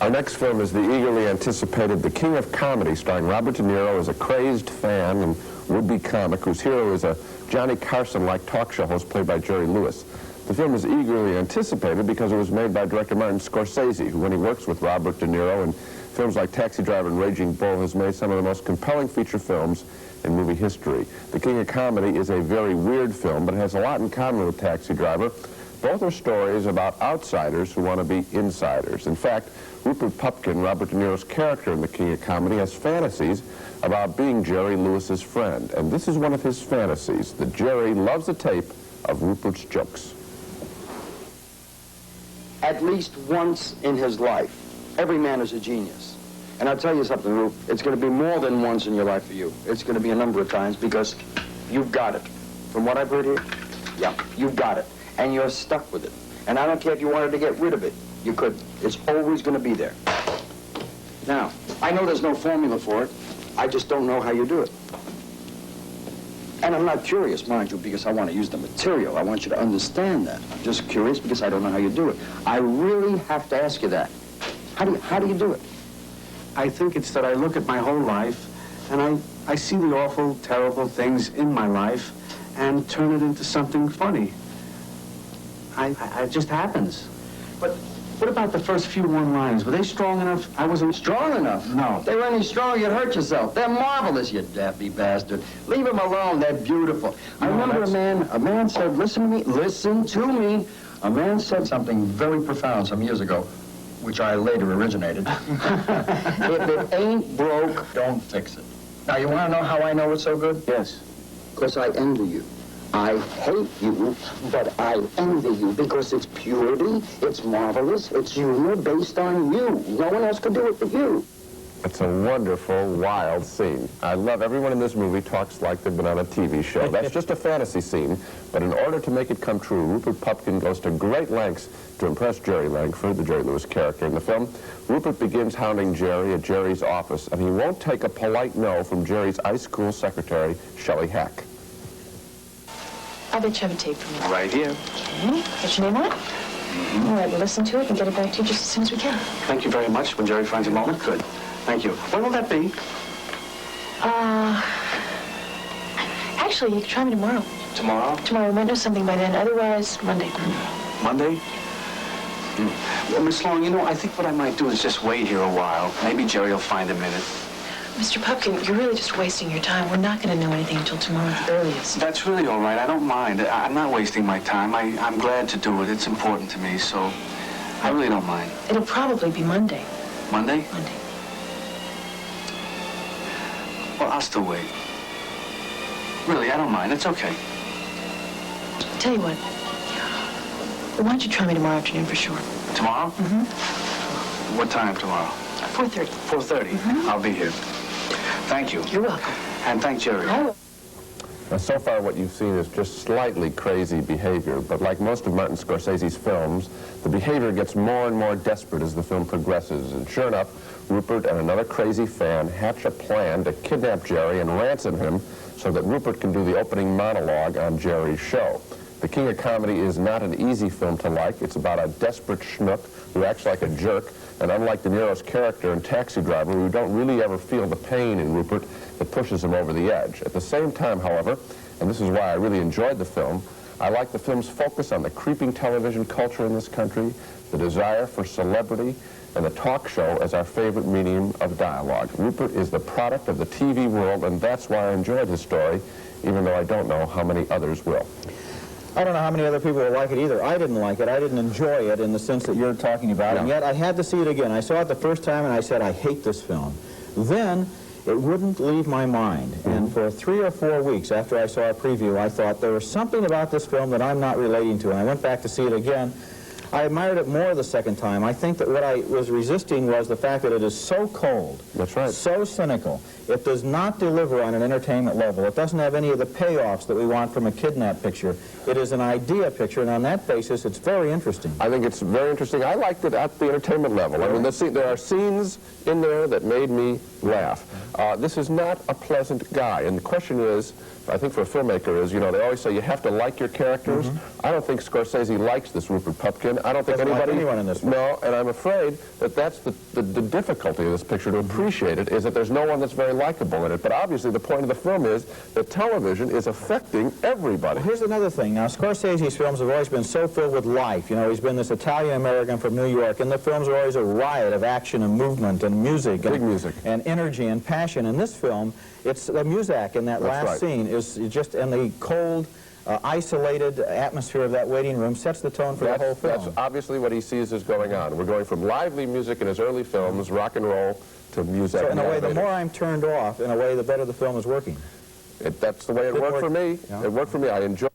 Our next film is the eagerly anticipated The King of Comedy, starring Robert De Niro as a crazed fan and would-be comic whose hero is a Johnny Carson-like talk show host played by Jerry Lewis. The film is eagerly anticipated because it was made by director Martin Scorsese, who, when he works with Robert De Niro in films like Taxi Driver and Raging Bull, has made some of the most compelling feature films in movie history. The King of Comedy is a very weird film, but it has a lot in common with Taxi Driver. Both are stories about outsiders who want to be insiders. In fact, Rupert Pupkin, Robert De Niro's character in The King of Comedy, has fantasies about being Jerry Lewis's friend. And this is one of his fantasies, that Jerry loves a tape of Rupert's jokes. At least once in his life, every man is a genius. And I'll tell you something, Rupe, it's going to be more than once in your life for you. It's going to be a number of times because you've got it. From what I've heard here, yeah, you've got it. And you're stuck with it. And I don't care if you wanted to get rid of it. You could. It's always going to be there. Now, I know there's no formula for it. I just don't know how you do it. And I'm not curious, mind you, because I want to use the material. I want you to understand that. I'm just curious because I don't know how you do it. I really have to ask you that. How do you do it? I think it's that I look at my whole life and I see the awful, terrible things in my life and turn it into something funny. It just happens. But what about the first few one-liners? Were they strong enough? I wasn't strong enough? No. If they were any strong, you'd hurt yourself. They're marvelous, you daffy bastard. Leave them alone. They're beautiful. I remember a man said, listen to me. A man said something very profound some years ago, which I later originated. If it ain't broke, don't fix it. Now, you want to know how I know it's so good? Yes. Because I envy you. I hate you, but I envy you because it's purity, it's marvelous, it's humor based on you. No one else could do it but you. It's a wonderful, wild scene. I love everyone in this movie talks like they've been on a TV show. That's just a fantasy scene, but in order to make it come true, Rupert Pupkin goes to great lengths to impress Jerry Langford, the Jerry Lewis character in the film. Rupert begins hounding Jerry at Jerry's office, and he won't take a polite no from Jerry's ice-cool secretary, Shelley Hack. I bet you have a tape for me. Right here. Okay. Get your name on it? All right, we'll listen to it and get it back to you just as soon as we can. Thank you very much. When Jerry finds a moment, good. Thank you. When will that be? Actually, you can try me tomorrow. Tomorrow? Tomorrow, we might know something by then. Otherwise, Monday. Monday? Well, Miss Long, you know, I think what I might do is just wait here a while. Maybe Jerry will find a minute. Mr. Pupkin, you're really just wasting your time. We're not going to know anything until tomorrow at the earliest. That's really all right. I don't mind. I'm not wasting my time. I'm glad to do it. It's important to me, so I really don't mind. It'll probably be Monday. Monday? Monday. Well, I'll still wait. Really, I don't mind. It's okay. Tell you what. Why don't you try me tomorrow afternoon for sure? Tomorrow? Mm-hmm. What time tomorrow? 4:30. 4:30. Mm-hmm. I'll be here. Thank you. You're welcome. And thank Jerry. Oh. Now, so far what you've seen is just slightly crazy behavior, but like most of Martin Scorsese's films, the behavior gets more and more desperate as the film progresses. And sure enough, Rupert and another crazy fan hatch a plan to kidnap Jerry and ransom him so that Rupert can do the opening monologue on Jerry's show. The King of Comedy is not an easy film to like. It's about a desperate schnook who acts like a jerk, and unlike De Niro's character in Taxi Driver, we don't really ever feel the pain in Rupert that pushes him over the edge. At the same time, however, and this is why I really enjoyed the film, I like the film's focus on the creeping television culture in this country, the desire for celebrity, and the talk show as our favorite medium of dialogue. Rupert is the product of the TV world, and that's why I enjoyed his story, even though I don't know how many others will. I don't know how many other people will like it either. I didn't like it. I didn't enjoy it in the sense that you're talking about, and yet I had to see it again. I saw it the first time, and I said, I hate this film. Then it wouldn't leave my mind, and for 3 or 4 weeks after I saw a preview, I thought there was something about this film that I'm not relating to, and I went back to see it again. I admired it more the second time. I think that what I was resisting was the fact that it is so cold. That's right. So cynical. It does not deliver on an entertainment level. It doesn't have any of the payoffs that we want from a kidnap picture. It is an idea picture, and on that basis, it's very interesting. I think it's very interesting. I liked it at the entertainment level. I mean, there are scenes in there that made me laugh. This is not a pleasant guy, and the question is, I think for a filmmaker is, you know, they always say you have to like your characters. I don't think Scorsese likes this Rupert Pupkin. I don't think Doesn't like anybody... anyone in this film. No, and I'm afraid that that's the difficulty of this picture, to appreciate it, is that there's no one that's very likable in it. But obviously the point of the film is that television is affecting everybody. Well, here's another thing. Now, Scorsese's films have always been so filled with life. You know, he's been this Italian-American from New York, and the films are always a riot of action and movement and music. Big music. And energy and passion. In this film, it's the music in that That's last right. scene is just, and the cold, isolated atmosphere of that waiting room sets the tone for the whole film. That's obviously what he sees is going on. We're going from lively music in his early films, rock and roll, to music. So in a way, the elevator. more I'm turned off, in a way, the better the film is working. That's the way it worked for me. Yeah. It worked for me. I enjoyed